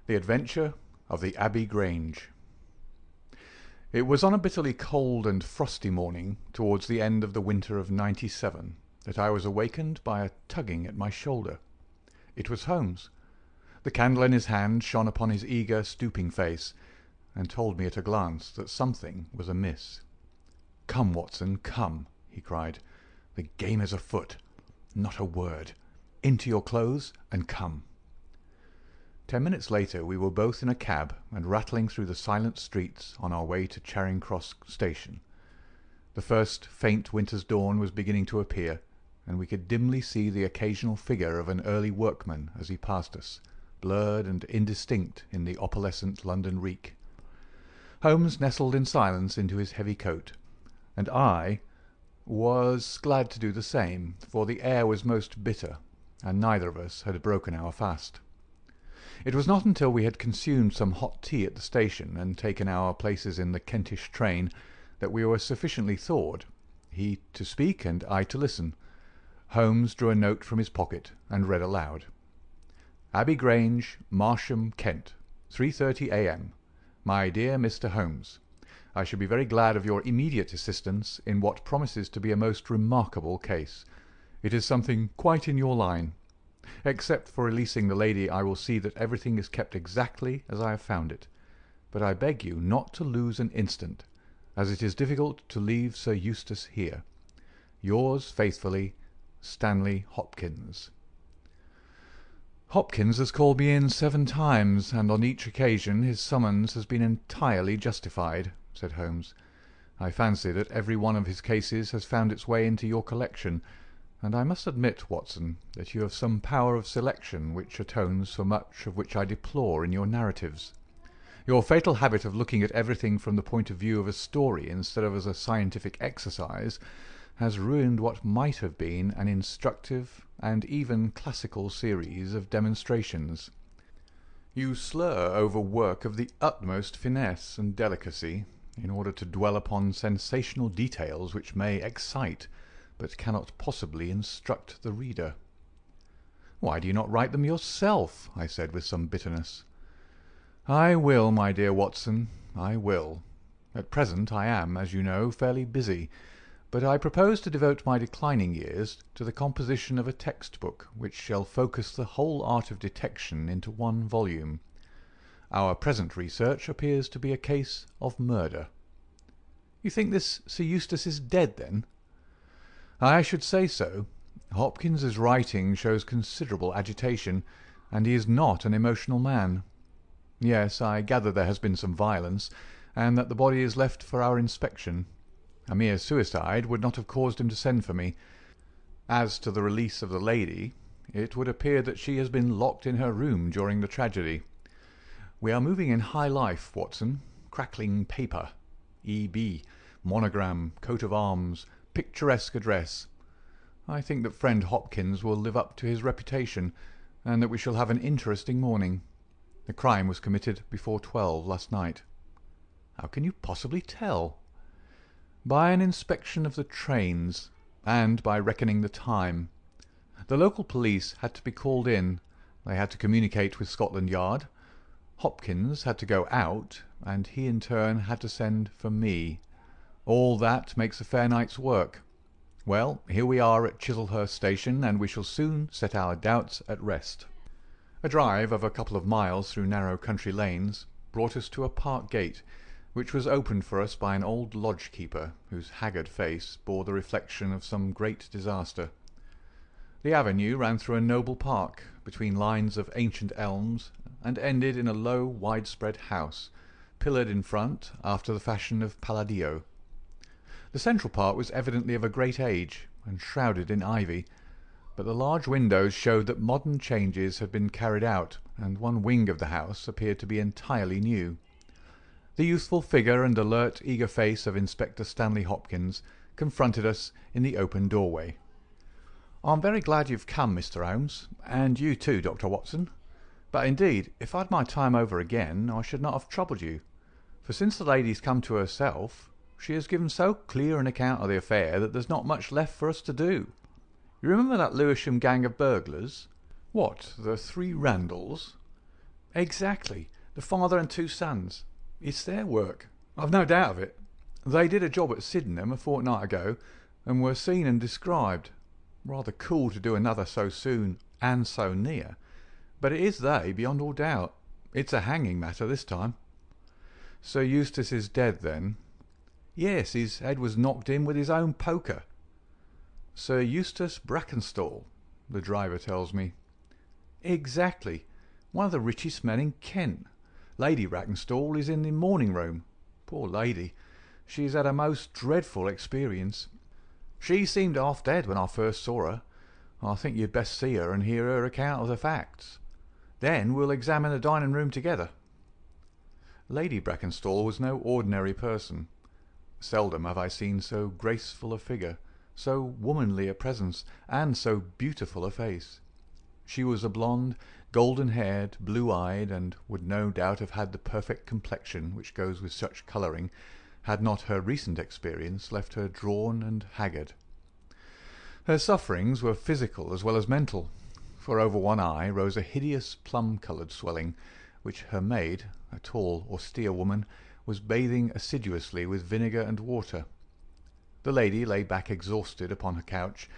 The Adventure of the Abbey Grange. It was on a bitterly cold and frosty morning towards the end of the winter of '97 that I was awakened by a tugging at my shoulder. It was Holmes. The candle in his hand shone upon his eager, stooping face, and told me at a glance that something was amiss. "Come, Watson, come," he cried. "The game is afoot. Not a word. Into your clothes and come." 10 minutes later we were both in a cab and rattling through the silent streets on our way to Charing Cross Station. The first faint winter's dawn was beginning to appear, and we could dimly see the occasional figure of an early workman as he passed us, blurred and indistinct in the opalescent London reek. Holmes nestled in silence into his heavy coat, and I was glad to do the same, for the air was most bitter, and neither of us had broken our fast. It was not until we had consumed some hot tea at the station and taken our places in the Kentish train that we were sufficiently thawed, he to speak and I to listen. Holmes drew a note from his pocket and read aloud. "Abbey Grange, Marsham, Kent, 3:30 a.m. My dear Mr. Holmes, I should be very glad of your immediate assistance in what promises to be a most remarkable case. It is something quite in your line. Except for releasing the lady, I will see that everything is kept exactly as I have found it. But I beg you not to lose an instant, as it is difficult to leave Sir Eustace here. Yours faithfully, Stanley Hopkins." "Hopkins has called me in 7 times, and on each occasion his summons has been entirely justified," said Holmes. "I fancy that every one of his cases has found its way into your collection, and I must admit, Watson, that you have some power of selection which atones for much of which I deplore in your narratives. Your fatal habit of looking at everything from the point of view of a story instead of as a scientific exercise has ruined what might have been an instructive and even classical series of demonstrations. You slur over work of the utmost finesse and delicacy in order to dwell upon sensational details which may excite but cannot possibly instruct the reader." "Why do you not write them yourself?" I said with some bitterness. "I will, my dear Watson, I will. At present I am, as you know, fairly busy, but I propose to devote my declining years to the composition of a text-book which shall focus the whole art of detection into one volume. Our present research appears to be a case of murder." "You think this Sir Eustace is dead, then?" "I should say so. Hopkins's writing shows considerable agitation, and he is not an emotional man. Yes, I gather there has been some violence, and that the body is left for our inspection. A mere suicide would not have caused him to send for me. As to the release of the lady, it would appear that she has been locked in her room during the tragedy. We are moving in high life, Watson. Crackling paper, E.B., monogram, coat of arms, picturesque address. I think that friend Hopkins will live up to his reputation, and that we shall have an interesting morning. The crime was committed before 12 last night." "How can you possibly tell?" "By an inspection of the trains, and by reckoning the time. The local police had to be called in. They had to communicate with Scotland Yard. Hopkins had to go out, and he in turn had to send for me. All that makes a fair night's work. Well, here we are at Chislehurst station, and we shall soon set our doubts at rest." A drive of a couple of miles through narrow country lanes brought us to a park gate, which was opened for us by an old lodge-keeper whose haggard face bore the reflection of some great disaster. The avenue ran through a noble park, between lines of ancient elms, and ended in a low, widespread house, pillared in front after the fashion of Palladio. The central part was evidently of a great age, and shrouded in ivy, but the large windows showed that modern changes had been carried out, and one wing of the house appeared to be entirely new. The youthful figure and alert, eager face of Inspector Stanley Hopkins confronted us in the open doorway. "I'm very glad you've come, Mr. Holmes, and you too, Dr. Watson. But indeed, if I'd my time over again, I should not have troubled you, for since the lady's come to herself, she has given so clear an account of the affair that there's not much left for us to do. You remember that Lewisham gang of burglars?" "What, the 3 Randalls?" Exactly. The father and two sons. It's their work. I've no doubt of it. They did a job at Sydenham a fortnight ago, and were seen and described. Rather cool to do another so soon and so near. But it is they, beyond all doubt. It's a hanging matter this time. Sir Eustace is dead, then? Yes, his head was knocked in with his own poker. Sir Eustace Brackenstall, the driver tells me. Exactly. One of the richest men in Kent. Lady Brackenstall is in the morning room. Poor lady. She has had a most dreadful experience. She seemed half dead when I first saw her. I think you'd best see her and hear her account of the facts. Then we'll examine the dining room together. Lady Brackenstall was no ordinary person. Seldom have I seen so graceful a figure, so womanly a presence, and so beautiful a face. She was a blonde, golden-haired, blue-eyed, and would no doubt have had the perfect complexion which goes with such colouring, had not her recent experience left her drawn and haggard. Her sufferings were physical as well as mental, for over one eye rose a hideous plum-coloured swelling, which her maid, a tall, austere woman, was bathing assiduously with vinegar and water. The lady lay back exhausted upon her couch,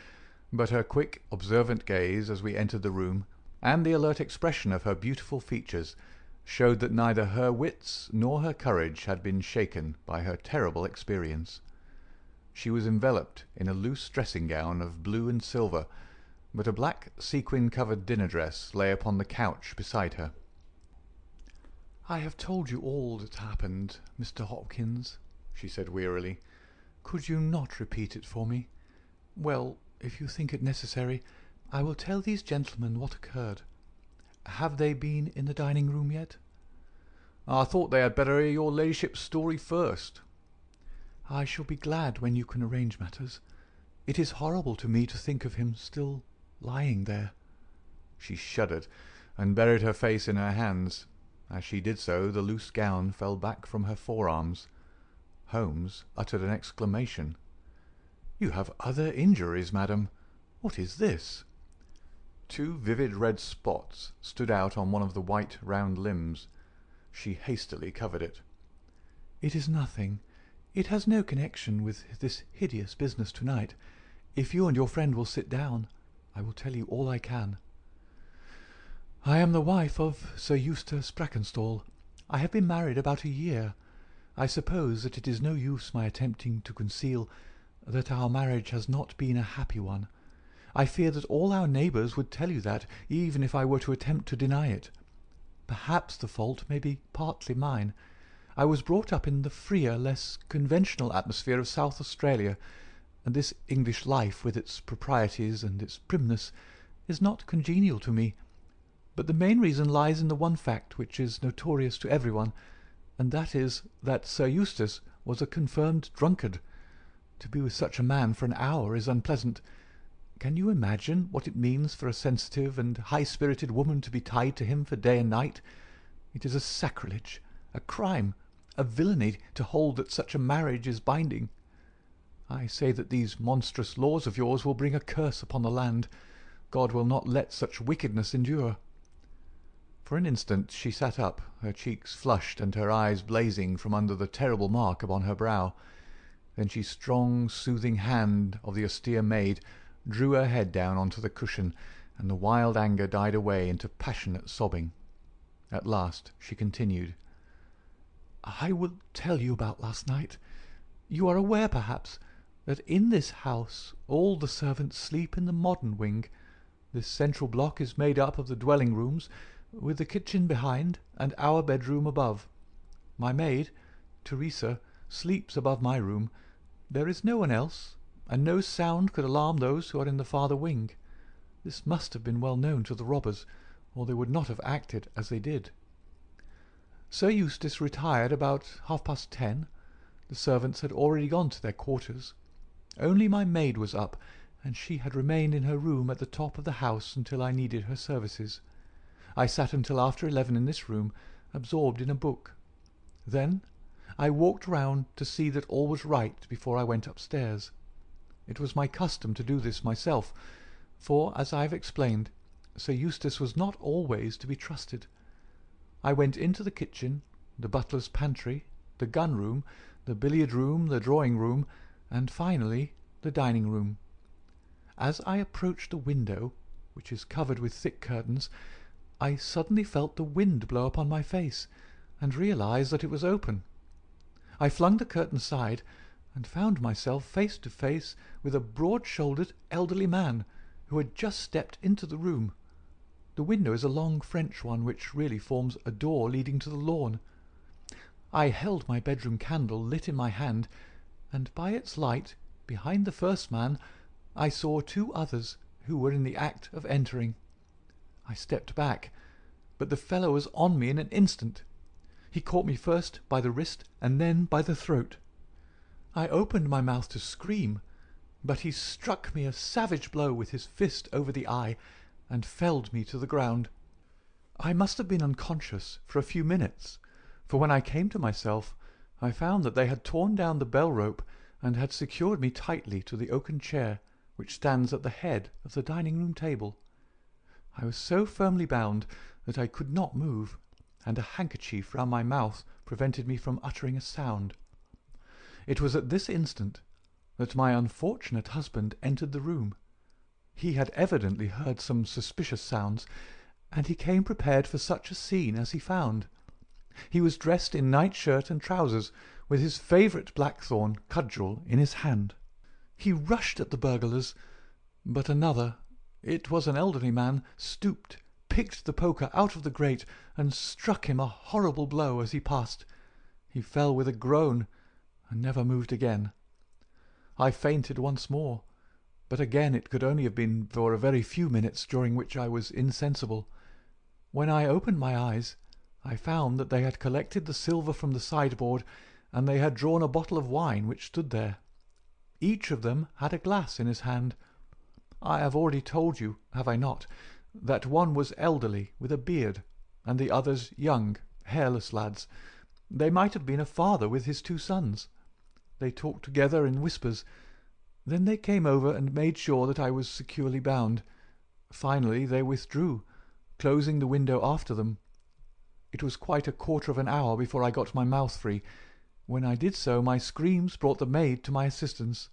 but her quick, observant gaze as we entered the room, and the alert expression of her beautiful features, showed that neither her wits nor her courage had been shaken by her terrible experience. She was enveloped in a loose dressing-gown of blue and silver, but a black sequin-covered dinner-dress lay upon the couch beside her. "I have told you all that happened, Mr. Hopkins," she said wearily. "Could you not repeat it for me? Well, if you think it necessary, I will tell these gentlemen what occurred. Have they been in the dining-room yet?" "I thought they had better hear your ladyship's story first." "I shall be glad when you can arrange matters. It is horrible to me to think of him still lying there." She shuddered, and buried her face in her hands. As she did so, the loose gown fell back from her forearms. Holmes uttered an exclamation. "You have other injuries, madam. What is this?" Two vivid red spots stood out on one of the white round limbs. She hastily covered it. "It is nothing. It has no connection with this hideous business tonight. If you and your friend will sit down, I will tell you all I can. I am the wife of Sir Eustace Brackenstall. I have been married about a year. I suppose that it is no use my attempting to conceal that our marriage has not been a happy one. I fear that all our neighbours would tell you that, even if I were to attempt to deny it. Perhaps the fault may be partly mine. I was brought up in the freer, less conventional atmosphere of South Australia, and this English life, with its proprieties and its primness, is not congenial to me. But the main reason lies in the one fact which is notorious to everyone, and that is that Sir Eustace was a confirmed drunkard. To be with such a man for an hour is unpleasant. Can you imagine what it means for a sensitive and high-spirited woman to be tied to him for day and night? It is a sacrilege, a crime, a villainy to hold that such a marriage is binding. I say that these monstrous laws of yours will bring a curse upon the land. God will not let such wickedness endure." For an instant she sat up, her cheeks flushed and her eyes blazing from under the terrible mark upon her brow. Then she strong, soothing hand of the austere maid drew her head down onto the cushion, and the wild anger died away into passionate sobbing. At last she continued, "I will tell you about last night. You are aware, perhaps, that in this house all the servants sleep in the modern wing. This central block is made up of the dwelling rooms, with the kitchen behind and our bedroom above. My maid, Teresa, sleeps above my room. There is no one else, and no sound could alarm those who are in the farther wing. This must have been well known to the robbers, or they would not have acted as they did. Sir Eustace retired about 10:30. The servants had already gone to their quarters. Only my maid was up, and she had remained in her room at the top of the house until I needed her services. I sat until after 11 in this room, absorbed in a book. Then I walked round to see that all was right before I went upstairs. It was my custom to do this myself, for, as I have explained, Sir Eustace was not always to be trusted. I went into the kitchen, the butler's pantry, the gun-room, the billiard-room, the drawing-room, and finally the dining-room. As I approached the window, which is covered with thick curtains, I suddenly felt the wind blow upon my face, and realized that it was open. I flung the curtain aside, and found myself face to face with a broad-shouldered elderly man who had just stepped into the room. The window is a long French one, which really forms a door leading to the lawn. I held my bedroom candle lit in my hand, and by its light, behind the first man, I saw two others who were in the act of entering. I stepped back, but the fellow was on me in an instant. He caught me first by the wrist and then by the throat. I opened my mouth to scream, but he struck me a savage blow with his fist over the eye and felled me to the ground. I must have been unconscious for a few minutes, for when I came to myself I found that they had torn down the bell-rope and had secured me tightly to the oaken chair which stands at the head of the dining-room table. I was so firmly bound that I could not move, and a handkerchief round my mouth prevented me from uttering a sound. It was at this instant that my unfortunate husband entered the room. He had evidently heard some suspicious sounds, and he came prepared for such a scene as he found. He was dressed in nightshirt and trousers, with his favourite blackthorn cudgel in his hand. He rushed at the burglars, but another, it was an elderly man, stooped, picked the poker out of the grate, and struck him a horrible blow as he passed. He fell with a groan, and never moved again. I fainted once more, but again it could only have been for a very few minutes, during which I was insensible. When I opened my eyes, I found that they had collected the silver from the sideboard, and they had drawn a bottle of wine which stood there. Each of them had a glass in his hand. I have already told you, have I not, that one was elderly, with a beard, and the others young, hairless lads. They might have been a father with his two sons. They talked together in whispers. Then they came over and made sure that I was securely bound. Finally they withdrew, closing the window after them. It was quite a quarter of an hour before I got my mouth free. When I did so, my screams brought the maid to my assistance.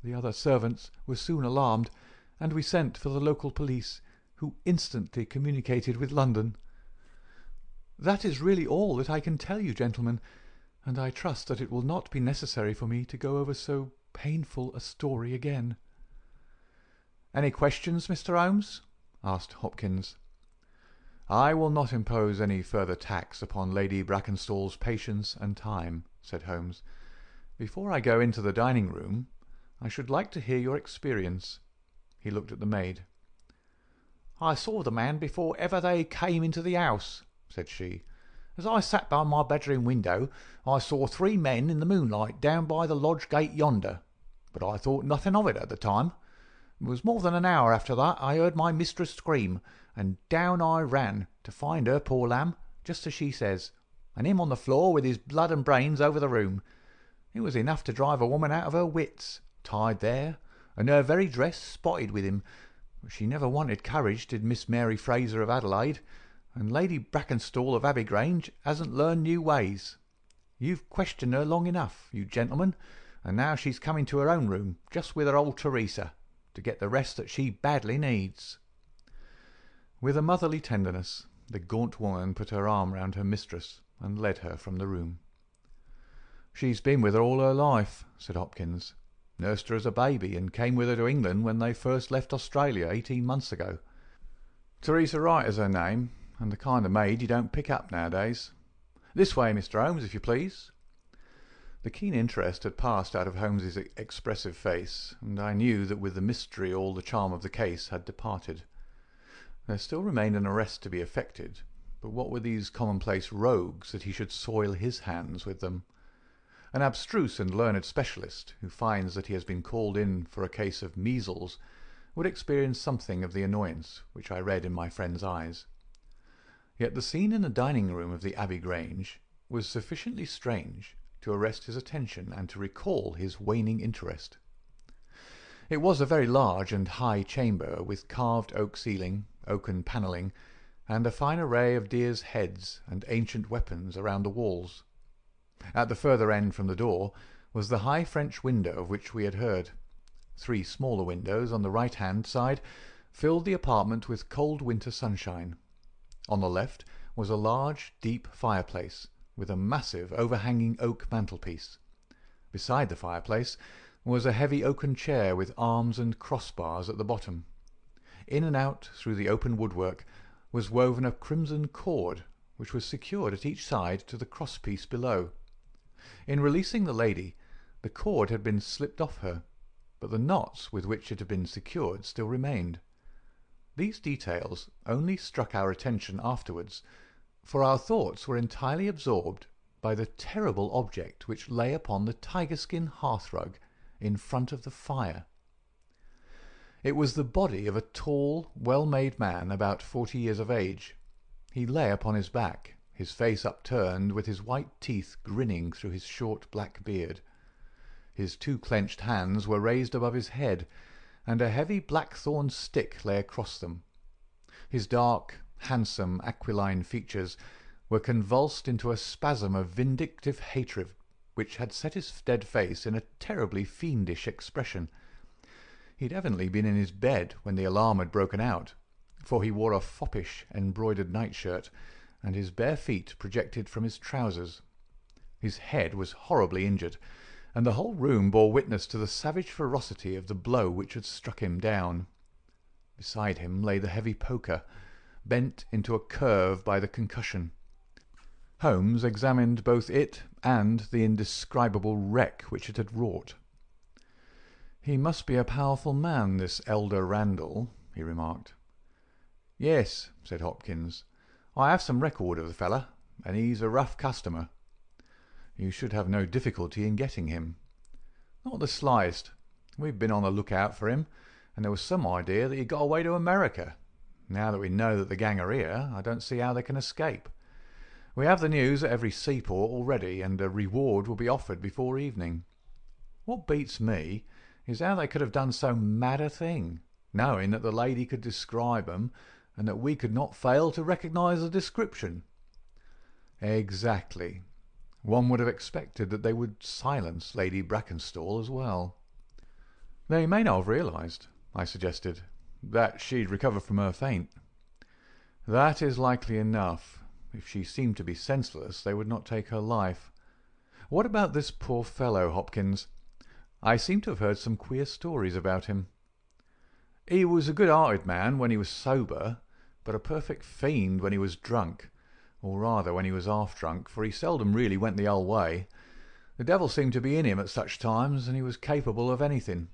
The other servants were soon alarmed, and we sent for the local police, who instantly communicated with London. That is really all that I can tell you, gentlemen, and I trust that it will not be necessary for me to go over so painful a story again. "Any questions, Mr. Holmes?" asked Hopkins. "I will not impose any further tax upon Lady Brackenstall's patience and time," said Holmes. "Before I go into the dining-room, I should like to hear your experience." He looked at the maid. "I saw the man before ever they came into the house," said she. "As I sat by my bedroom window, I saw 3 men in the moonlight down by the lodge gate yonder, but I thought nothing of it at the time. It was more than an hour after that I heard my mistress scream, and down I ran to find her, poor lamb, just as she says, and him on the floor with his blood and brains over the room. It was enough to drive a woman out of her wits, tied there, and her very dress spotted with him. But she never wanted courage, did Miss Mary Fraser of Adelaide, and Lady Brackenstall of Abbey Grange hasn't learned new ways. You've questioned her long enough, you gentlemen, and now she's coming to her own room, just with her old Teresa, to get the rest that she badly needs." With a motherly tenderness, the gaunt woman put her arm round her mistress and led her from the room. "She's been with her all her life," said Hopkins. "Nursed her as a baby, and came with her to England when they first left Australia 18 months ago. Teresa Wright is her name, and the kind of maid you don't pick up nowadays. This way, Mr. Holmes, if you please." The keen interest had passed out of Holmes's expressive face, and I knew that with the mystery all the charm of the case had departed. There still remained an arrest to be effected, but what were these commonplace rogues that he should soil his hands with them? An abstruse and learned specialist, who finds that he has been called in for a case of measles, would experience something of the annoyance which I read in my friend's eyes. Yet the scene in the dining-room of the Abbey Grange was sufficiently strange to arrest his attention and to recall his waning interest. It was a very large and high chamber, with carved oak ceiling, oaken panelling, and a fine array of deer's heads and ancient weapons around the walls. At the further end from the door was the high French window of which we had heard. 3 smaller windows on the right-hand side filled the apartment with cold winter sunshine. On the left was a large, deep fireplace, with a massive overhanging oak mantelpiece. Beside the fireplace was a heavy oaken chair with arms and crossbars at the bottom. In and out through the open woodwork was woven a crimson cord, which was secured at each side to the crosspiece below. In releasing the lady, the cord had been slipped off her, but the knots with which it had been secured still remained. These details only struck our attention afterwards, for our thoughts were entirely absorbed by the terrible object which lay upon the tiger-skin hearthrug in front of the fire. It was the body of a tall, well-made man about 40 years of age. He lay upon his back, his face upturned, with his white teeth grinning through his short black beard. His 2 clenched hands were raised above his head, and a heavy blackthorn stick lay across them. His dark, handsome, aquiline features were convulsed into a spasm of vindictive hatred, which had set his dead face in a terribly fiendish expression. He had evidently been in his bed when the alarm had broken out, for he wore a foppish embroidered nightshirt, and his bare feet projected from his trousers. His head was horribly injured, and the whole room bore witness to the savage ferocity of the blow which had struck him down. Beside him lay the heavy poker, bent into a curve by the concussion. Holmes examined both it and the indescribable wreck which it had wrought. "He must be a powerful man, this elder Randall," he remarked. "Yes," said Hopkins. "I have some record of the fellow, and he's a rough customer." "You should have no difficulty in getting him." "Not the slightest. We've been on the lookout for him, and there was some idea that he got away to America. Now that we know that the gang are here, I don't see how they can escape. We have the news at every seaport already, and a reward will be offered before evening. What beats me is how they could have done so mad a thing, knowing that the lady could describe 'em, and that we could not fail to recognise the description." "Exactly. One would have expected that they would silence Lady Brackenstall as well." "They may not have realised," I suggested, "that she'd recovered from her faint." "That is likely enough. If she seemed to be senseless, they would not take her life. What about this poor fellow, Hopkins? I seem to have heard some queer stories about him." "He was a good-hearted man when he was sober, but a perfect fiend when he was drunk, or rather when he was half-drunk, for he seldom really went the whole way. The devil seemed to be in him at such times, and he was capable of anything.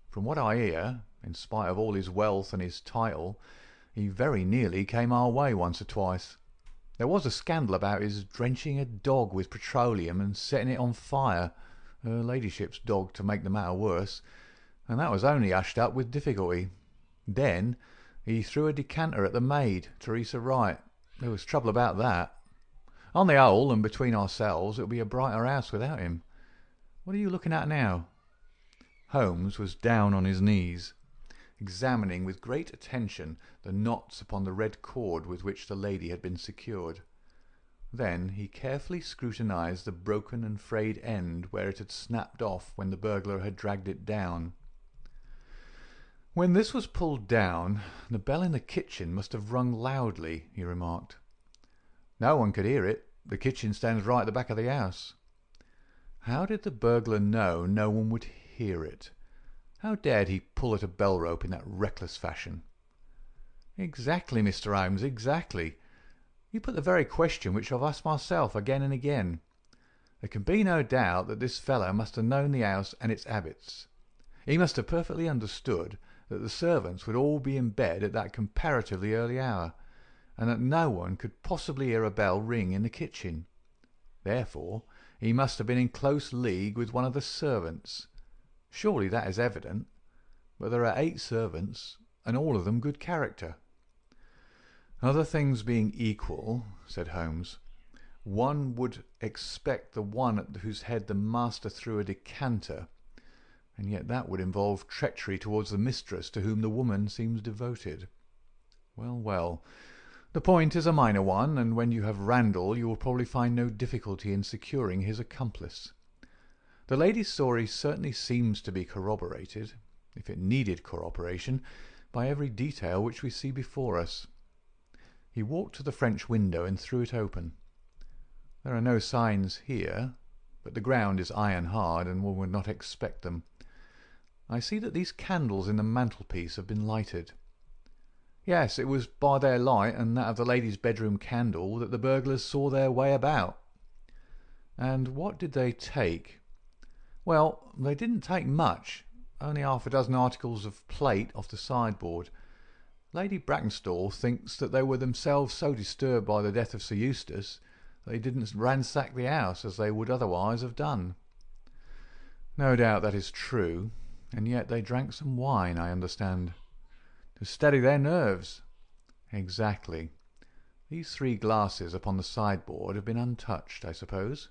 From what I hear, in spite of all his wealth and his title, he very nearly came our way once or twice. There was a scandal about his drenching a dog with petroleum and setting it on fire, her ladyship's dog, to make the matter worse, and that was only hushed up with difficulty. Then he threw a decanter at the maid, Teresa Wright. There was trouble about that. On the whole, and between ourselves, it would be a brighter house without him. What are you looking at now?" Holmes was down on his knees, examining with great attention the knots upon the red cord with which the lady had been secured. Then he carefully scrutinized the broken and frayed end where it had snapped off when the burglar had dragged it down. "When this was pulled down, the bell in the kitchen must have rung loudly," he remarked. "No one could hear it. The kitchen stands right at the back of the house." "How did the burglar know no one would hear it? How dared he pull at a bell-rope in that reckless fashion?" "Exactly, Mr. Holmes, exactly. You put the very question which I've asked myself again and again. There can be no doubt that this fellow must have known the house and its habits. He must have perfectly understood that the servants would all be in bed at that comparatively early hour, and that no one could possibly hear a bell ring in the kitchen. Therefore, he must have been in close league with one of the servants. Surely that is evident. But there are 8 servants, and all of them good character." "Other things being equal," said Holmes, "one would expect the one at whose head the master threw a decanter, and yet that would involve treachery towards the mistress to whom the woman seems devoted. Well, well, The point is a minor one, and when you have Randall you will probably find no difficulty in securing his accomplice. The lady's story certainly seems to be corroborated, if it needed corroboration, by every detail which we see before us." He walked to the French window and threw it open. "There are no signs here, but the ground is iron hard, and one would not expect them. I see that these candles in the mantelpiece have been lighted." "Yes, it was by their light and that of the lady's bedroom candle that the burglars saw their way about." "And what did they take?" "Well, they didn't take much, only half a dozen articles of plate off the sideboard. Lady Brackenstall thinks that they were themselves so disturbed by the death of Sir Eustace that they didn't ransack the house as they would otherwise have done." "No doubt that is true, and yet they drank some wine, I understand." "To steady their nerves." "Exactly. These 3 glasses upon the sideboard have been untouched, I suppose?"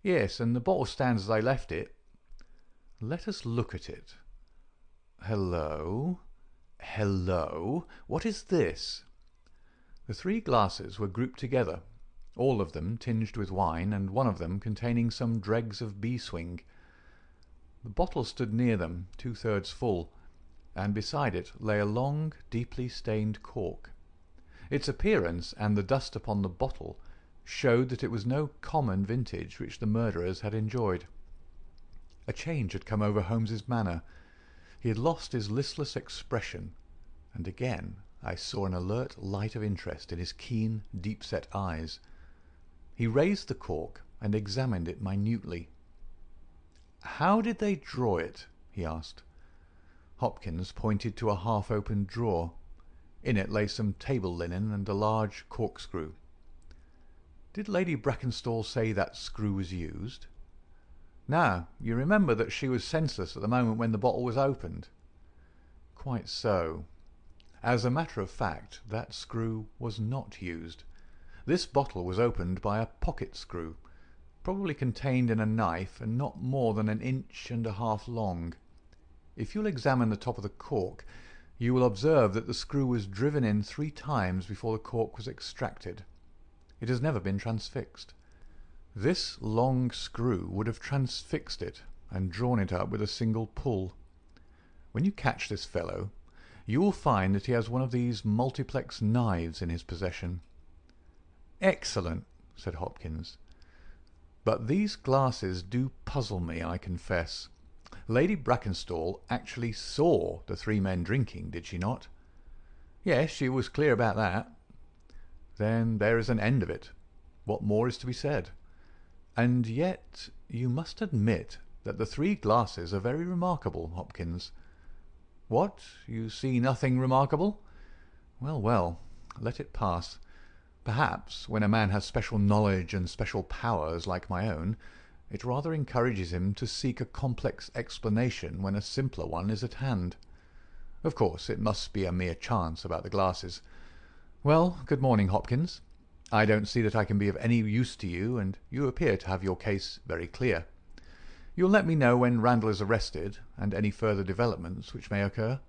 "Yes, and the bottle stands as they left it." "Let us look at it. Hello, hello, what is this?" The 3 glasses were grouped together, all of them tinged with wine, and one of them containing some dregs of beeswing. The bottle stood near them, 2/3 full, and beside it lay a long, deeply stained cork. Its appearance and the dust upon the bottle showed that it was no common vintage which the murderers had enjoyed. A change had come over Holmes's manner. He had lost his listless expression, and again I saw an alert light of interest in his keen, deep-set eyes. He raised the cork and examined it minutely. "How did they draw it?" he asked. Hopkins pointed to a half-opened drawer. In it lay some table linen and a large corkscrew. "Did Lady Brackenstall say that screw was used?" "No. You remember that she was senseless at the moment when the bottle was opened?" "Quite so. As a matter of fact, that screw was not used. This bottle was opened by a pocket screw, probably contained in a knife and not more than 1.5 inches long. If you'll examine the top of the cork, you will observe that the screw was driven in 3 times before the cork was extracted. It has never been transfixed. This long screw would have transfixed it and drawn it up with a single pull. When you catch this fellow, you will find that he has one of these multiplex knives in his possession." "Excellent," said Hopkins. "But these glasses do puzzle me, I confess. Lady Brackenstall actually saw the 3 men drinking, did she not?" "Yes, she was clear about that." "Then there is an end of it. What more is to be said? And yet you must admit that the 3 glasses are very remarkable, Hopkins." "What? You see nothing remarkable?" "Well, well, let it pass. Perhaps when a man has special knowledge and special powers like my own, it rather encourages him to seek a complex explanation when a simpler one is at hand. Of course, it must be a mere chance about the glasses. Well, good morning, Hopkins. I don't see that I can be of any use to you, and you appear to have your case very clear. You'll let me know when Randall is arrested, and any further developments which may occur.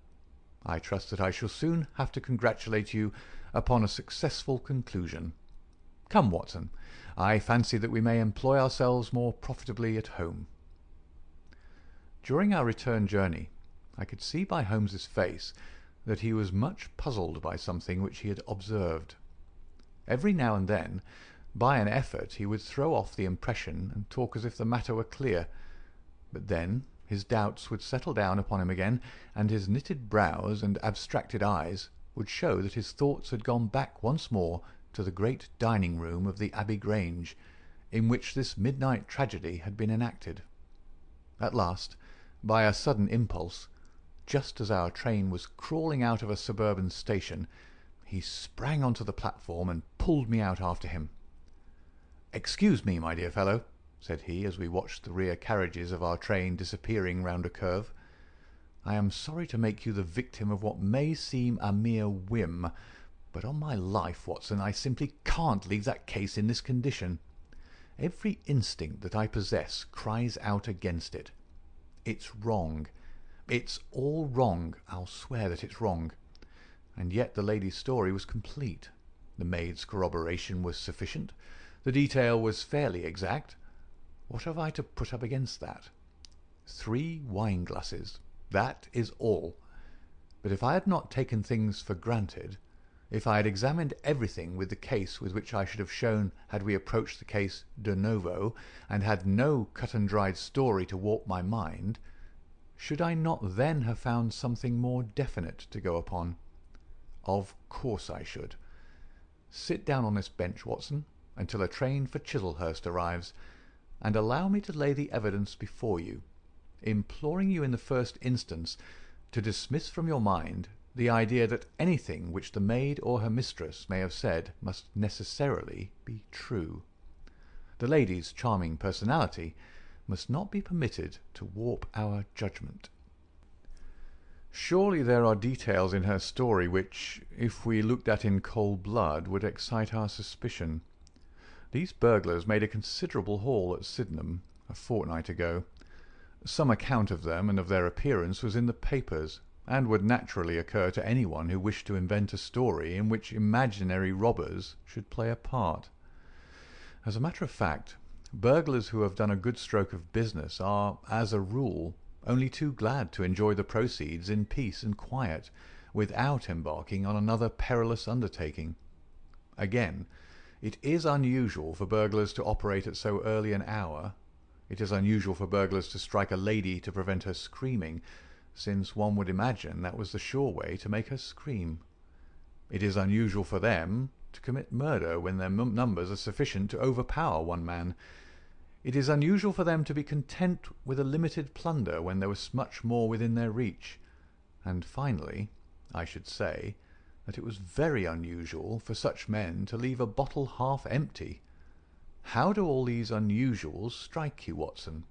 I trust that I shall soon have to congratulate you upon a successful conclusion. Come, Watson, I fancy that we may employ ourselves more profitably at home." During our return journey, I could see by Holmes's face that he was much puzzled by something which he had observed. Every now and then, by an effort, he would throw off the impression and talk as if the matter were clear, but then his doubts would settle down upon him again, and his knitted brows and abstracted eyes would show that his thoughts had gone back once more to the great dining-room of the Abbey Grange, in which this midnight tragedy had been enacted. At last, by a sudden impulse, just as our train was crawling out of a suburban station, he sprang onto the platform and pulled me out after him. "Excuse me, my dear fellow," said he, as we watched the rear carriages of our train disappearing round a curve. "I am sorry to make you the victim of what may seem a mere whim, but on my life, Watson, I simply can't leave that case in this condition. Every instinct that I possess cries out against it. It's wrong. It's all wrong. I'll swear that it's wrong. And yet the lady's story was complete. The maid's corroboration was sufficient. The detail was fairly exact. What have I to put up against that? 3 wine-glasses. That is all. But if I had not taken things for granted, if I had examined everything with the case with which I should have shown had we approached the case de novo, and had no cut-and-dried story to warp my mind, should I not then have found something more definite to go upon? Of course I should. Sit down on this bench, Watson, until a train for Chislehurst arrives, and allow me to lay the evidence before you, imploring you in the first instance to dismiss from your mind the idea that anything which the maid or her mistress may have said must necessarily be true. The lady's charming personality must not be permitted to warp our judgment. Surely there are details in her story which, if we looked at in cold blood, would excite our suspicion. These burglars made a considerable haul at Sydenham a fortnight ago. Some account of them and of their appearance was in the papers, and would naturally occur to anyone who wished to invent a story in which imaginary robbers should play a part. As a matter of fact, burglars who have done a good stroke of business are, as a rule, only too glad to enjoy the proceeds in peace and quiet, without embarking on another perilous undertaking. Again, it is unusual for burglars to operate at so early an hour. It is unusual for burglars to strike a lady to prevent her screaming, since one would imagine that was the sure way to make her scream. It is unusual for them to commit murder when their numbers are sufficient to overpower one man. It is unusual for them to be content with a limited plunder when there was much more within their reach. And finally, I should say that it was very unusual for such men to leave a bottle half empty. How do all these unusuals strike you, Watson?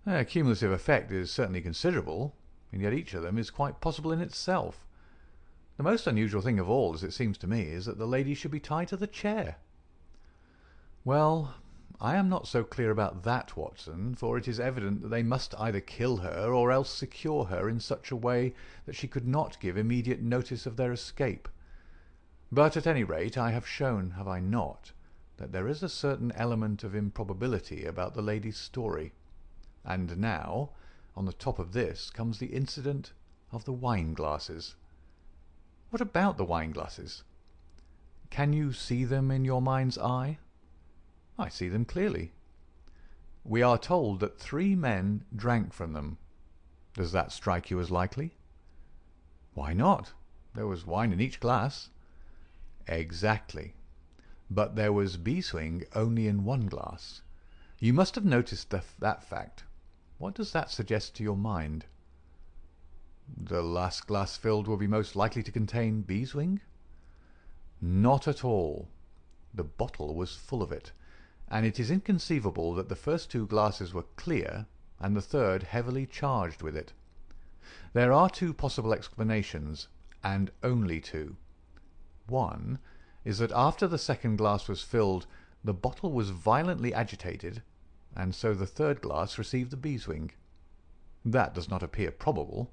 Their cumulative effect is certainly considerable, and yet each of them is quite possible in itself. The most unusual thing of all, as it seems to me, is that the lady should be tied to the chair. Well, I am not so clear about that, Watson, for it is evident that they must either kill her or else secure her in such a way that she could not give immediate notice of their escape. But at any rate I have shown, have I not, that there is a certain element of improbability about the lady's story. And now, on the top of this, comes the incident of the wine-glasses. What about the wine-glasses? Can you see them in your mind's eye? I see them clearly. We are told that 3 men drank from them. Does that strike you as likely? Why not? There was wine in each glass. Exactly. But there was beeswing only in 1 glass. You must have noticed that fact. What does that suggest to your mind? The last glass filled will be most likely to contain beeswing? Not at all. The bottle was full of it, and it is inconceivable that the first 2 glasses were clear and the third heavily charged with it. There are 2 possible explanations, and only 2. One is that after the second glass was filled, the bottle was violently agitated, and so the third glass received the beeswing. That does not appear probable.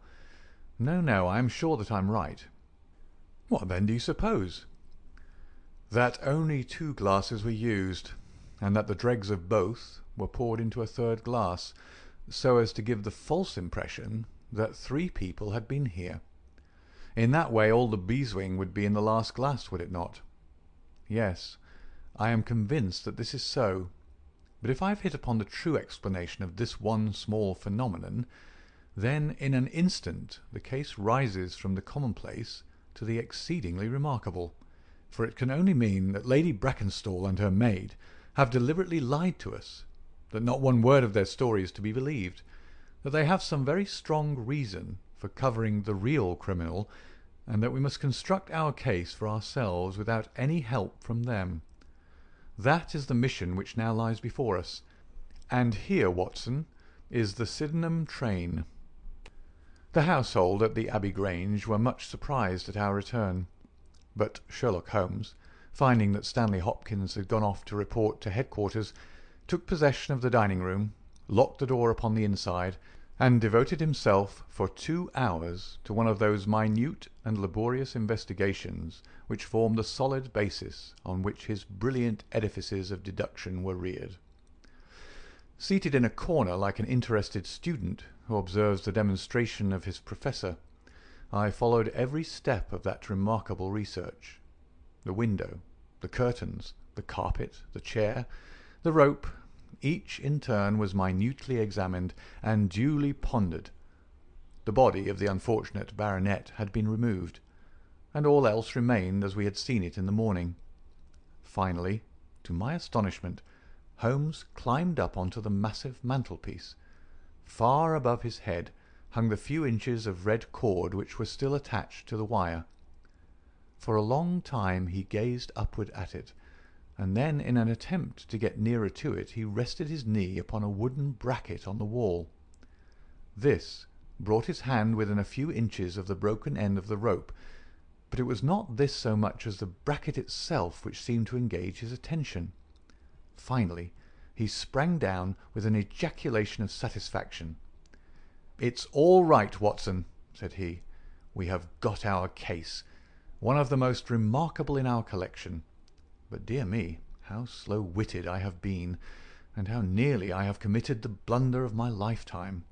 No, I am sure that I am right. What then do you suppose? That only 2 glasses were used, and that the dregs of both were poured into a third glass, so as to give the false impression that 3 people had been here. In that way all the beeswing would be in the last glass, would it not? Yes, I am convinced that this is so. But if I have hit upon the true explanation of this one small phenomenon, then in an instant the case rises from the commonplace to the exceedingly remarkable, for it can only mean that Lady Brackenstall and her maid have deliberately lied to us, that not one word of their story is to be believed, that they have some very strong reason for covering the real criminal, and that we must construct our case for ourselves without any help from them. That is the mission which now lies before us. And here, Watson, is the Sydenham train. The household at the Abbey Grange were much surprised at our return, but Sherlock Holmes, finding that Stanley Hopkins had gone off to report to headquarters, took possession of the dining-room, locked the door upon the inside, and devoted himself for 2 hours to one of those minute and laborious investigations which form the solid basis on which his brilliant edifices of deduction were reared. Seated in a corner like an interested student who observes the demonstration of his professor, I followed every step of that remarkable research. The window, the curtains, the carpet, the chair, the rope, each in turn was minutely examined and duly pondered. The body of the unfortunate baronet had been removed, and all else remained as we had seen it in the morning. Finally, to my astonishment, Holmes climbed up onto the massive mantelpiece. Far above his head hung the few inches of red cord which were still attached to the wire. For a long time he gazed upward at it, and then in an attempt to get nearer to it he rested his knee upon a wooden bracket on the wall. This brought his hand within a few inches of the broken end of the rope, but it was not this so much as the bracket itself which seemed to engage his attention. Finally he sprang down with an ejaculation of satisfaction. "It's all right, Watson," said he. "We have got our case, one of the most remarkable in our collection. But, dear me, how slow-witted I have been, and how nearly I have committed the blunder of my lifetime.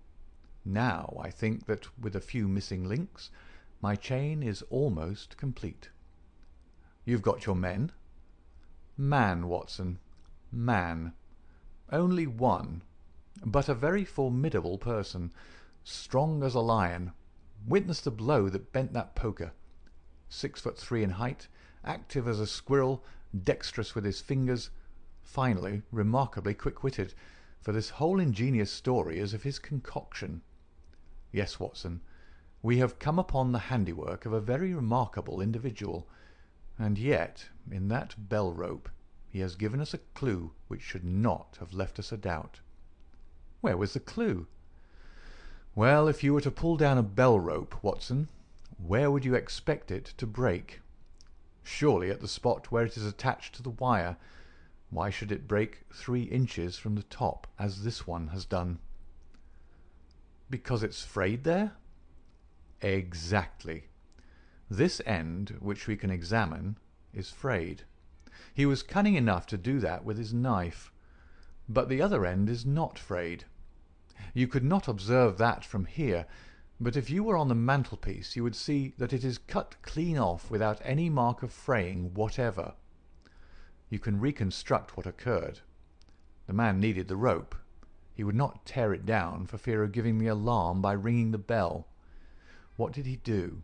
Now I think that, with a few missing links, my chain is almost complete. You've got your men?" "Man, Watson, man. Only one, but a very formidable person, strong as a lion. Witness the blow that bent that poker. 6'3" in height, active as a squirrel, dexterous with his fingers, finally remarkably quick-witted, for this whole ingenious story is of his concoction. Yes, Watson, we have come upon the handiwork of a very remarkable individual, and yet in that bell-rope he has given us a clue which should not have left us a doubt." "Where was the clue?" "Well, if you were to pull down a bell-rope, Watson, where would you expect it to break? Surely at the spot where it is attached to the wire. Why should it break 3 inches from the top, as this one has done?" "Because it's frayed there?" "Exactly. This end, which we can examine, is frayed. He was cunning enough to do that with his knife. But the other end is not frayed. You could not observe that from here, but if you were on the mantelpiece you would see that it is cut clean off without any mark of fraying whatever. You can reconstruct what occurred. The man needed the rope. He would not tear it down for fear of giving the alarm by ringing the bell. What did he do?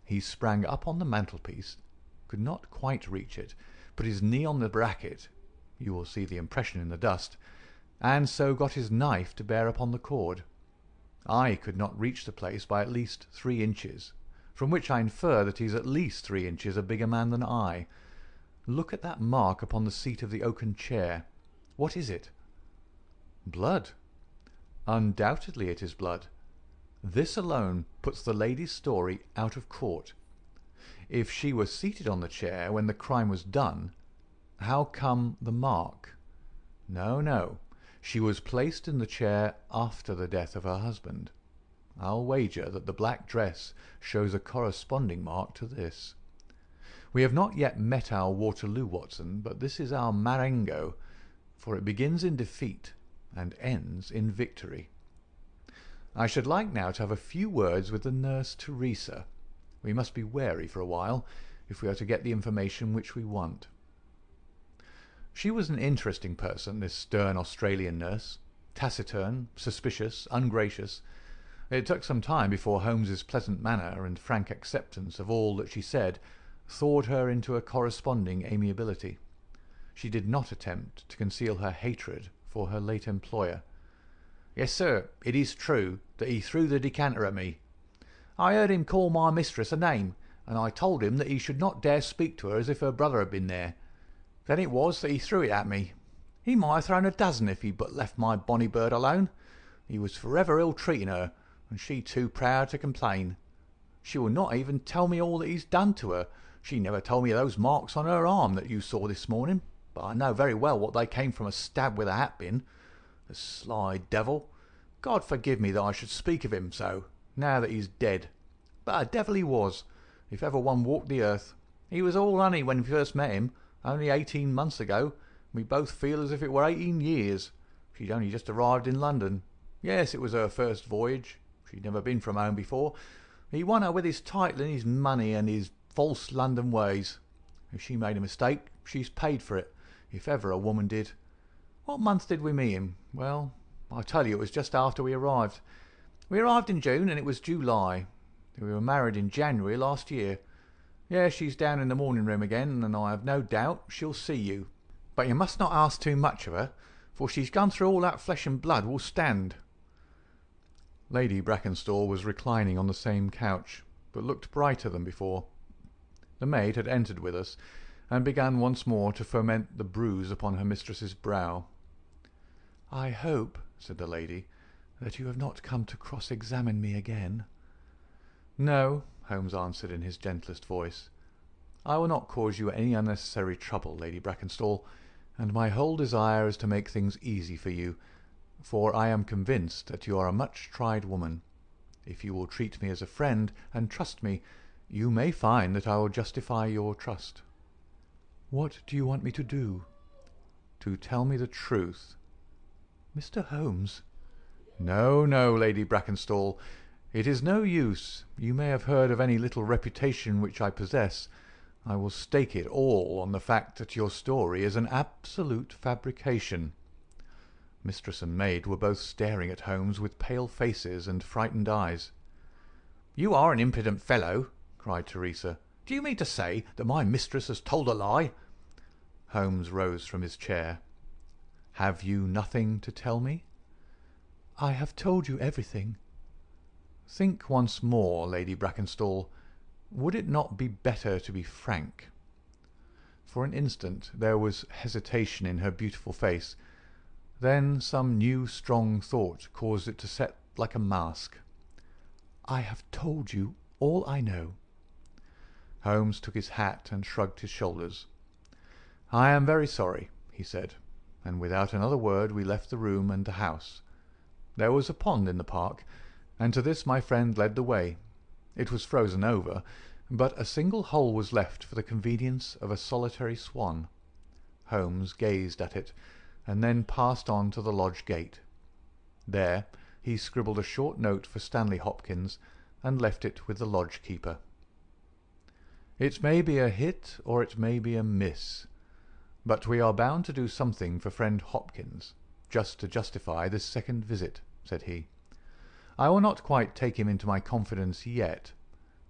He sprang up on the mantelpiece, could not quite reach it, put his knee on the bracket, you will see the impression in the dust, and so got his knife to bear upon the cord. I could not reach the place by at least 3 inches, from which I infer that he is at least 3 inches a bigger man than I. Look at that mark upon the seat of the oaken chair. What is it?" "Blood." "Undoubtedly it is blood. This alone puts the lady's story out of court. If she was seated on the chair when the crime was done, how come the mark? No, no. She was placed in the chair after the death of her husband. I'll wager that the black dress shows a corresponding mark to this. We have not yet met our Waterloo, Watson, but this is our Marengo, for it begins in defeat and ends in victory. I should like now to have a few words with the nurse Teresa. We must be wary for a while, if we are to get the information which we want." She was an interesting person, this stern Australian nurse, taciturn, suspicious, ungracious. It took some time before Holmes's pleasant manner and frank acceptance of all that she said thawed her into a corresponding amiability. She did not attempt to conceal her hatred for her late employer. "Yes, sir, it is true that he threw the decanter at me. I heard him call my mistress a name, and I told him that he should not dare speak to her as if her brother had been there. Then it was that he threw it at me. He might have thrown a dozen if he'd but left my bonny bird alone. He was forever ill-treating her, and she too proud to complain. She will not even tell me all that he's done to her. She never told me of those marks on her arm that you saw this morning, but I know very well what they came from a stab with a hat-pin. The sly devil! God forgive me that I should speak of him so, now that he's dead. But a devil he was, if ever one walked the earth. He was all honey when we first met him, only 18 months ago. We both feel as if it were 18 years. She'd only just arrived in London. Yes, it was her first voyage. She'd never been from home before. He won her with his title and his money and his false London ways. If she made a mistake, she's paid for it, if ever a woman did. What month did we meet him? Well, I tell you, it was just after we arrived. We arrived in June and it was July. We were married in January last year. Yeah, she's down in the morning room again, and I have no doubt she'll see you. But you must not ask too much of her, for she's gone through all that flesh and blood will stand. Lady Brackenstall was reclining on the same couch, but looked brighter than before. The maid had entered with us, and began once more to foment the bruise upon her mistress's brow. "I hope," said the lady, "that you have not come to cross-examine me again." "No," Holmes answered in his gentlest voice. "I will not cause you any unnecessary trouble, Lady Brackenstall, and my whole desire is to make things easy for you, for I am convinced that you are a much-tried woman. If you will treat me as a friend and trust me, you may find that I will justify your trust." "What do you want me to do?" "To tell me the truth." "Mr. Holmes." "No, no, Lady Brackenstall. It is no use. You may have heard of any little reputation which I possess. I will stake it all on the fact that your story is an absolute fabrication." Mistress and maid were both staring at Holmes with pale faces and frightened eyes. "You are an impudent fellow," cried Teresa. "Do you mean to say that my mistress has told a lie?" Holmes rose from his chair. "Have you nothing to tell me?" "I have told you everything." "Think once more, Lady Brackenstall. Would it not be better to be frank?" For an instant there was hesitation in her beautiful face. Then some new strong thought caused it to set like a mask. "I have told you all I know." Holmes took his hat and shrugged his shoulders. "I am very sorry," he said, and without another word we left the room and the house. There was a pond in the park, and to this my friend led the way. It was frozen over, but a single hole was left for the convenience of a solitary swan. Holmes gazed at it, and then passed on to the lodge gate. There he scribbled a short note for Stanley Hopkins, and left it with the lodge keeper. It may be a hit or it may be a miss, but we are bound to do something for friend Hopkins, just to justify this second visit, said he. I will not quite take him into my confidence yet.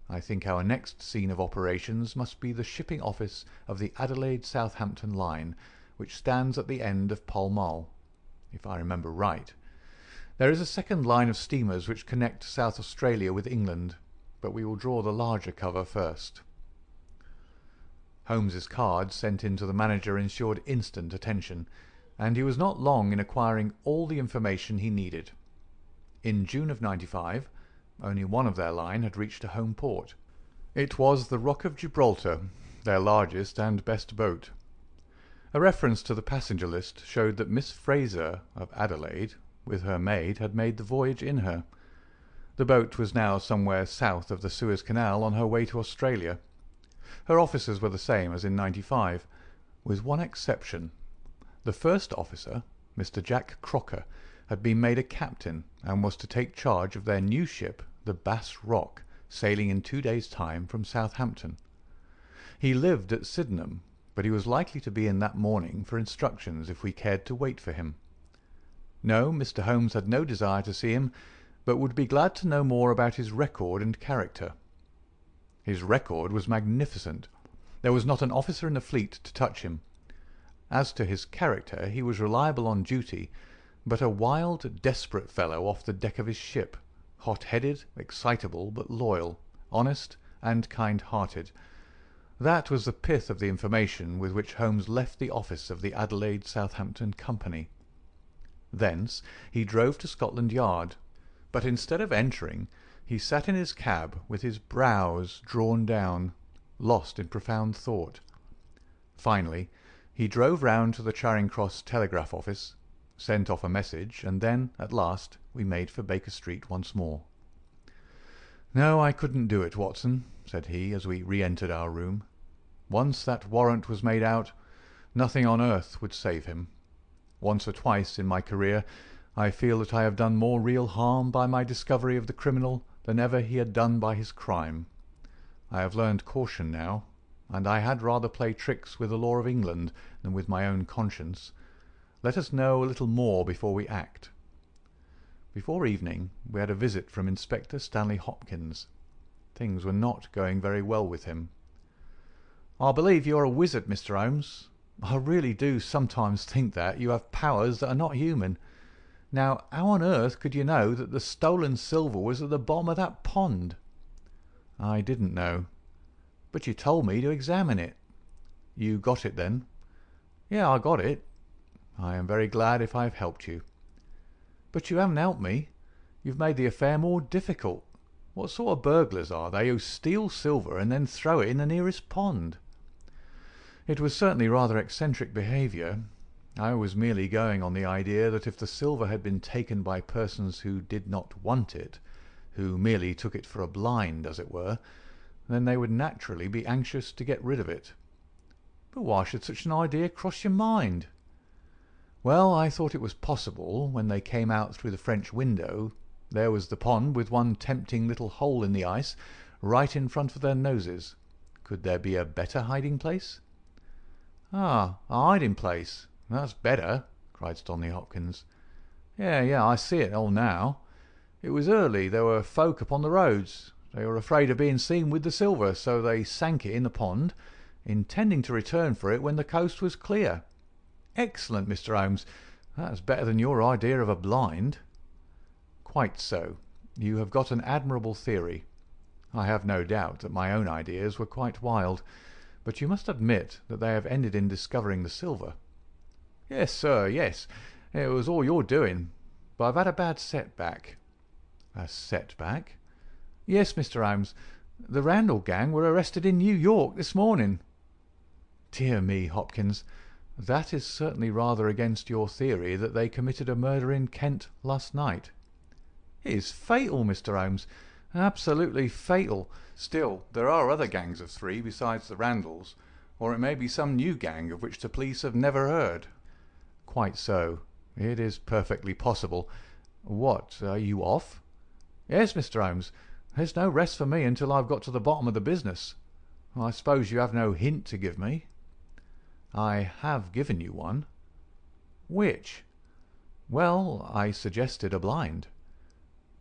I think our next scene of operations must be the shipping office of the Adelaide-Southampton line, which stands at the end of Pall Mall, if I remember right. There is a second line of steamers which connect South Australia with England, but we will draw the larger cover first. Holmes's card sent in to the manager ensured instant attention, and he was not long in acquiring all the information he needed. In June of '95, only one of their line had reached a home port. It was the Rock of Gibraltar, their largest and best boat. A reference to the passenger list showed that Miss Fraser of Adelaide, with her maid, had made the voyage in her. The boat was now somewhere south of the Suez Canal on her way to Australia. Her officers were the same as in '95, with one exception. The first officer, Mr. Jack Crocker, had been made a captain and was to take charge of their new ship, the Bass Rock, sailing in 2 days' time from Southampton. He lived at Sydenham, but he was likely to be in that morning for instructions if we cared to wait for him. No, Mr. Holmes had no desire to see him, but would be glad to know more about his record and character. His record was magnificent. There was not an officer in the fleet to touch him. As to his character, he was reliable on duty, but a wild, desperate fellow off the deck of his ship, hot-headed, excitable, but loyal, honest, and kind-hearted. That was the pith of the information with which Holmes left the office of the Adelaide-Southampton Company. Thence he drove to Scotland Yard, but instead of entering, he sat in his cab with his brows drawn down, lost in profound thought. Finally, he drove round to the Charing Cross telegraph office, sent off a message, and then, at last, we made for Baker Street once more. "No, I couldn't do it, Watson," said he, as we re-entered our room. "Once that warrant was made out, nothing on earth would save him. Once or twice in my career I feel that I have done more real harm by my discovery of the criminal than ever he had done by his crime. I have learned caution now, and I had rather play tricks with the law of England than with my own conscience. Let us know a little more before we act." Before evening we had a visit from Inspector Stanley Hopkins. Things were not going very well with him. "I believe you are a wizard, Mr. Holmes. I really do sometimes think that you have powers that are not human. Now, how on earth could you know that the stolen silver was at the bottom of that pond?" "I didn't know." "But you told me to examine it." "You got it, then?" "Yeah, I got it." "I am very glad if I have helped you." "But you haven't helped me. You've made the affair more difficult. What sort of burglars are they who steal silver and then throw it in the nearest pond?" "It was certainly rather eccentric behaviour. I was merely going on the idea that if the silver had been taken by persons who did not want it, who merely took it for a blind, as it were, then they would naturally be anxious to get rid of it." "But why should such an idea cross your mind?" "Well, I thought it was possible, when they came out through the French window. There was the pond with one tempting little hole in the ice right in front of their noses. Could there be a better hiding place?" "Ah, a hiding place. That's better," cried Stanley Hopkins. Yeah, I see it all now. It was early. There were folk upon the roads. They were afraid of being seen with the silver, so they sank it in the pond, intending to return for it when the coast was clear. Excellent, Mr. Holmes. That's better than your idea of a blind." "Quite so. You have got an admirable theory. I have no doubt that my own ideas were quite wild, but you must admit that they have ended in discovering the silver." "Yes, sir, yes. It was all your doing. But I've had a bad setback." "A setback?" "Yes, Mr. Holmes. The Randall gang were arrested in New York this morning." "Dear me, Hopkins. That is certainly rather against your theory that they committed a murder in Kent last night." "It is fatal, Mr. Holmes. Absolutely fatal. Still, there are other gangs of three besides the Randalls, or it may be some new gang of which the police have never heard." "Quite so. It is perfectly possible. What, are you off?" "Yes, Mr. Holmes. There's no rest for me until I've got to the bottom of the business. I suppose you have no hint to give me?" "I have given you one." "Which?" "Well, I suggested a blind."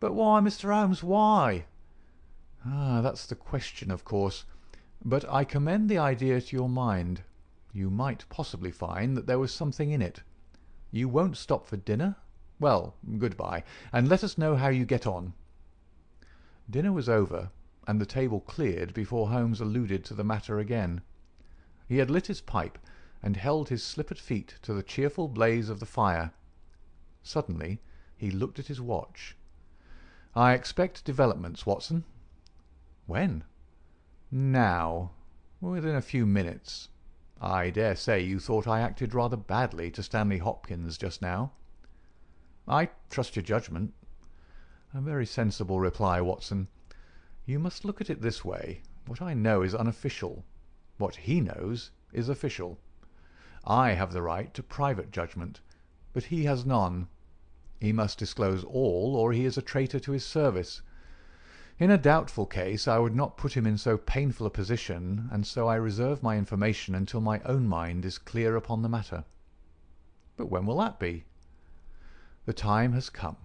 "But why, Mr. Holmes, why?" That's the question, of course. But I commend the idea to your mind. You might possibly find that there was something in it. You won't stop for dinner? Well, good-bye, and let us know how you get on." Dinner was over, and the table cleared before Holmes alluded to the matter again. He had lit his pipe, and held his slippered feet to the cheerful blaze of the fire. Suddenly he looked at his watch. "I expect developments, Watson." "When?" "Now. Within a few minutes. I dare say you thought I acted rather badly to Stanley Hopkins just now." "I trust your judgment." "A very sensible reply, Watson. You must look at it this way. What I know is unofficial. What he knows is official. I have the right to private judgment, but he has none. He must disclose all, or he is a traitor to his service. In a doubtful case I would not put him in so painful a position, and so I reserve my information until my own mind is clear upon the matter." "But when will that be?" "The time has come.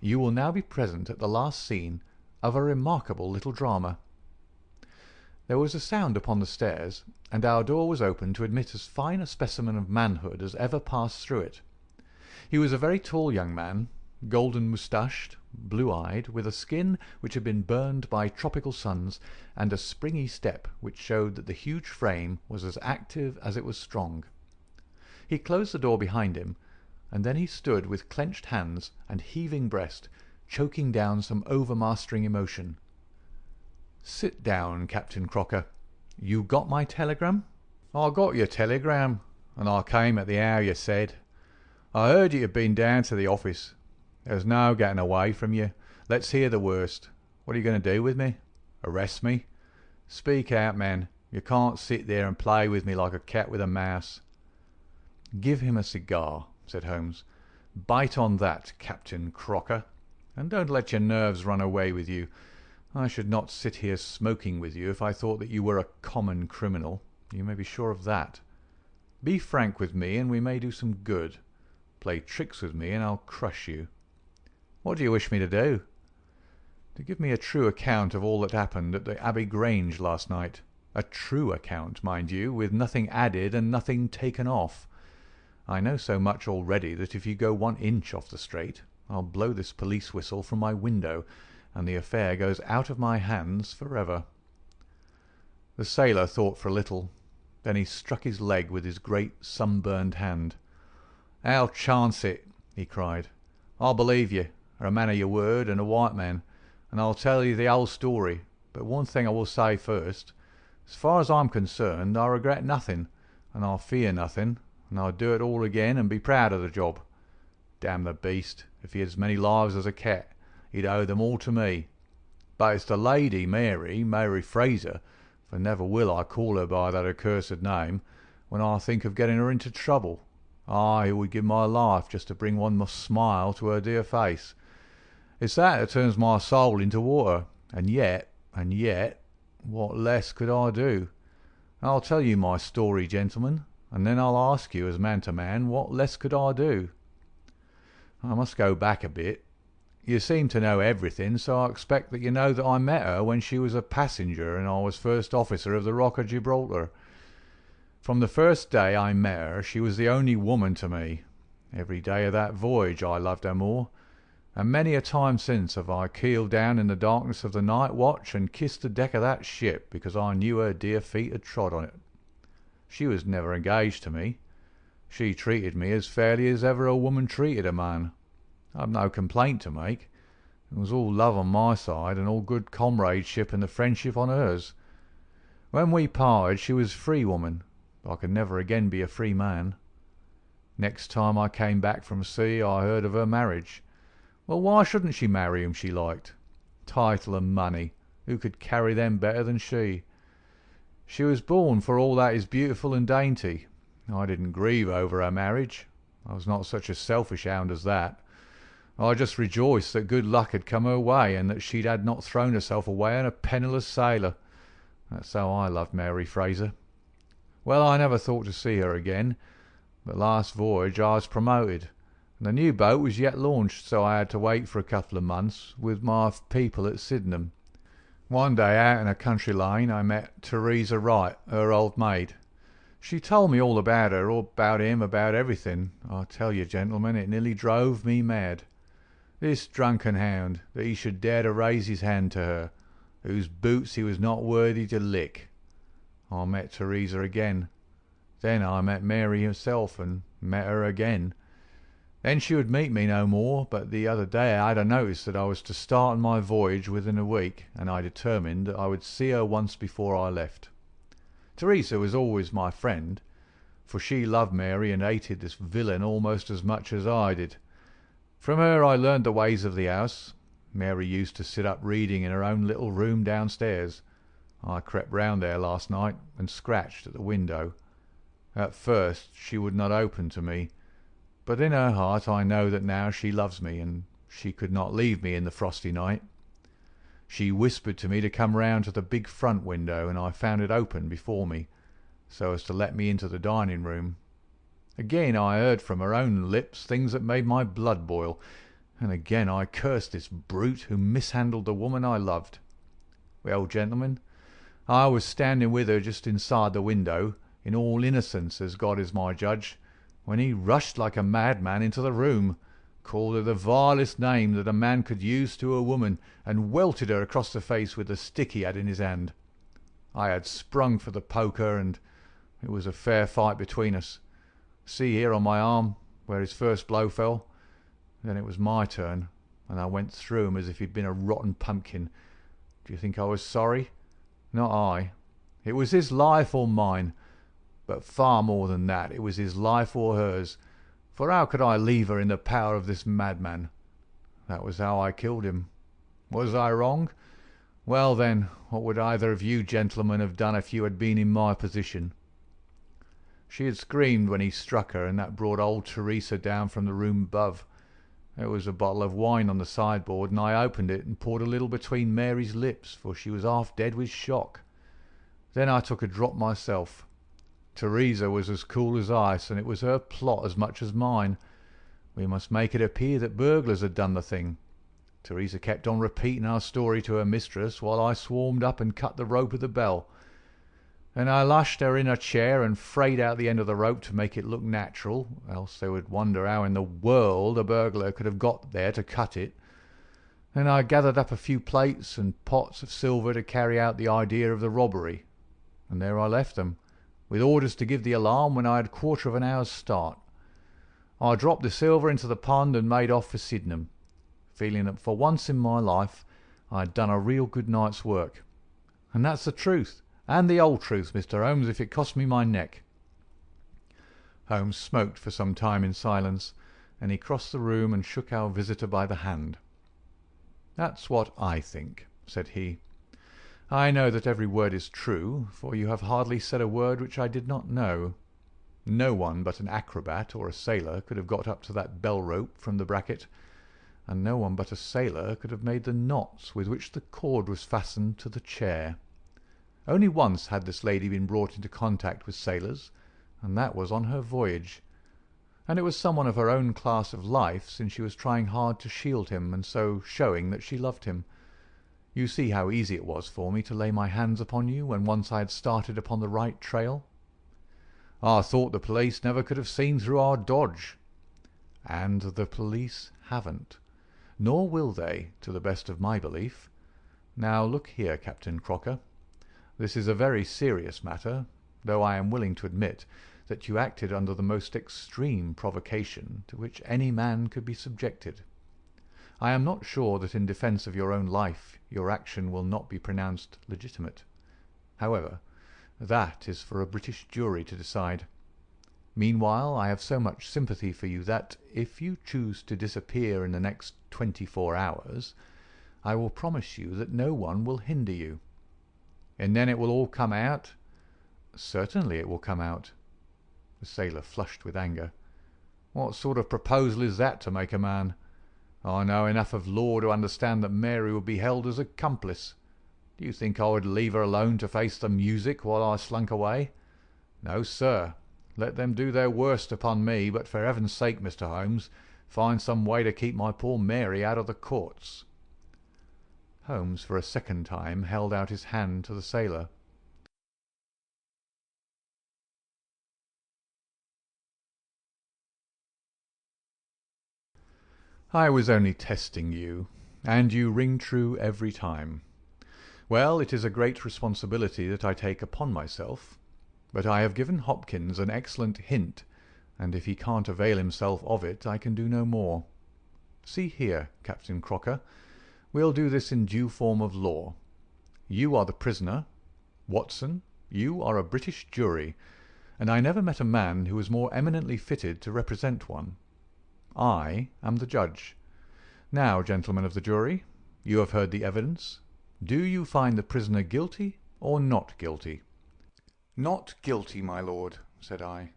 You will now be present at the last scene of a remarkable little drama." There was a sound upon the stairs, and our door was opened to admit as fine a specimen of manhood as ever passed through it. He was a very tall young man, golden moustached, blue-eyed, with a skin which had been burned by tropical suns, and a springy step which showed that the huge frame was as active as it was strong. He closed the door behind him, and then he stood with clenched hands and heaving breast, choking down some overmastering emotion. "Sit down, Captain Crocker. You got my telegram?" "I got your telegram, and I came at the hour you said. I heard you had been down to the office. There's no getting away from you. Let's hear the worst. What are you going to do with me? Arrest me? Speak out, man. You can't sit there and play with me like a cat with a mouse." "Give him a cigar," said Holmes. "Bite on that, Captain Crocker, and don't let your nerves run away with you. I should not sit here smoking with you if I thought that you were a common criminal. You may be sure of that. Be frank with me, and we may do some good. Play tricks with me, and I'll crush you. What do you wish me to do?" "To give me a true account of all that happened at the Abbey Grange last night. A true account, mind you, with nothing added and nothing taken off. I know so much already that if you go 1 inch off the straight, I'll blow this police whistle from my window, and the affair goes out of my hands for ever." The sailor thought for a little. Then he struck his leg with his great sunburned hand. "I'll chance it," he cried. "I'll believe you, are a man of your word and a white man, and I'll tell you the whole story. But one thing I will say first. As far as I'm concerned, I regret nothing, and I fear nothing, and I'd do it all again and be proud of the job. Damn the beast, if he had as many lives as a cat, he'd owe them all to me. But it's the lady Mary Fraser, for never will I call her by that accursed name, when I think of getting her into trouble. I would give my life just to bring one smile to her dear face. It's that turns my soul into water, and yet, what less could I do? I'll tell you my story, gentlemen, and then I'll ask you, as man to man, what less could I do? I must go back a bit. You seem to know everything, so I expect that you know that I met her when she was a passenger and I was first officer of the Rock of Gibraltar. From the first day I met her, she was the only woman to me. Every day of that voyage I loved her more, and many a time since have I keeled down in the darkness of the night watch and kissed the deck of that ship because I knew her dear feet had trod on it. She was never engaged to me. She treated me as fairly as ever a woman treated a man. I've no complaint to make. It was all love on my side and all good comradeship and the friendship on hers. When we parted she was a free woman, but I could never again be a free man. Next time I came back from sea I heard of her marriage. Well, why shouldn't she marry whom she liked? Title and money, who could carry them better than she? She was born for all that is beautiful and dainty. I didn't grieve over her marriage. I was not such a selfish hound as that. I just rejoiced that good luck had come her way and that she had not thrown herself away on a penniless sailor. That's how I loved Mary Fraser. Well, I never thought to see her again, but last voyage I was promoted, and the new boat was yet launched, so I had to wait for a couple of months with my people at Sydenham. One day out in a country lane I met Teresa Wright, her old maid. She told me all about her, all about him, about everything. I tell you, gentlemen, it nearly drove me mad. This drunken hound, that he should dare to raise his hand to her, whose boots he was not worthy to lick. I met Teresa again. Then I met Mary herself, and met her again. Then she would meet me no more, but the other day I had a notice that I was to start on my voyage within a week, and I determined that I would see her once before I left. Teresa was always my friend, for she loved Mary and hated this villain almost as much as I did. From her I learned the ways of the house. Mary used to sit up reading in her own little room downstairs. I crept round there last night and scratched at the window. At first she would not open to me, but in her heart I know that now she loves me, and she could not leave me in the frosty night. She whispered to me to come round to the big front window, and I found it open before me, so as to let me into the dining room. Again I heard from her own lips things that made my blood boil, and again I cursed this brute who mishandled the woman I loved. Well, gentlemen, I was standing with her just inside the window, in all innocence, as God is my judge, when he rushed like a madman into the room, called her the vilest name that a man could use to a woman, and welted her across the face with the stick he had in his hand. I had sprung for the poker, and it was a fair fight between us. See here on my arm, where his first blow fell. Then it was my turn, and I went through him as if he'd been a rotten pumpkin. Do you think I was sorry? Not I. It was his life or mine, but far more than that, it was his life or hers, For how could I leave her in the power of this madman? That was how I killed him. Was I wrong? Well then, what would either of you gentlemen have done if you had been in my position? She had screamed when he struck her, and that brought old Teresa down from the room above. There was a bottle of wine on the sideboard, and I opened it and poured a little between Mary's lips, for she was half dead with shock. Then I took a drop myself. Teresa was as cool as ice, and it was her plot as much as mine. We must make it appear that burglars had done the thing. Teresa kept on repeating our story to her mistress, while I swarmed up and cut the rope of the bell. Then I lashed her in a chair and frayed out the end of the rope to make it look natural, else they would wonder how in the world a burglar could have got there to cut it. Then I gathered up a few plates and pots of silver to carry out the idea of the robbery, and there I left them, with orders to give the alarm when I had a quarter of an hour's start. I dropped the silver into the pond and made off for Sydenham, feeling that for once in my life I had done a real good night's work. And that's the truth, and the old truth, Mr. Holmes, if it cost me my neck." Holmes smoked for some time in silence, and he crossed the room and shook our visitor by the hand. "That's what I think," said he. "I know that every word is true, for you have hardly said a word which I did not know. No one but an acrobat or a sailor could have got up to that bell-rope from the bracket, and no one but a sailor could have made the knots with which the cord was fastened to the chair. Only once had this lady been brought into contact with sailors, and that was on her voyage. And it was someone of her own class of life, since she was trying hard to shield him, and so showing that she loved him. You see how easy it was for me to lay my hands upon you when once I had started upon the right trail. I thought the police never could have seen through our dodge. And the police haven't, nor will they, to the best of my belief. Now look here, Captain Crocker. This is a very serious matter, though I am willing to admit that you acted under the most extreme provocation to which any man could be subjected. I am not sure that in defence of your own life your action will not be pronounced legitimate. However, that is for a British jury to decide. Meanwhile, I have so much sympathy for you that, if you choose to disappear in the next 24 hours, I will promise you that no one will hinder you. And then it will all come out?" "Certainly it will come out." The sailor flushed with anger. "What sort of proposal is that to make a man? I know enough of law to understand that Mary would be held as accomplice. Do you think I would leave her alone to face the music while I slunk away? No, sir. Let them do their worst upon me, but for heaven's sake, Mr. Holmes, find some way to keep my poor Mary out of the courts." Holmes for a second time held out his hand to the sailor. "I was only testing you, and you ring true every time. Well, it is a great responsibility that I take upon myself, but I have given Hopkins an excellent hint, and if he can't avail himself of it I can do no more. See here, Captain Crocker, we'll do this in due form of law. You are the prisoner. Watson, you are a British jury, and I never met a man who was more eminently fitted to represent one. I am the judge. Now, gentlemen of the jury, you have heard the evidence. Do you find the prisoner guilty or not guilty?" "Not guilty, my lord," said I.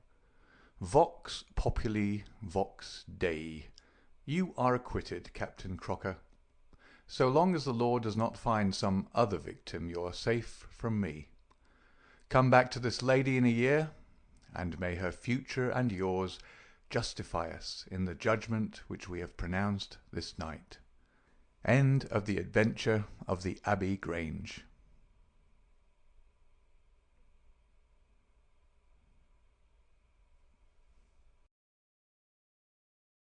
"Vox populi, vox Dei. You are acquitted, Captain Crocker. So long as the law does not find some other victim, you are safe from me. Come back to this lady in a year, and may her future and yours justify us in the judgment which we have pronounced this night." End of the adventure of the Abbey Grange.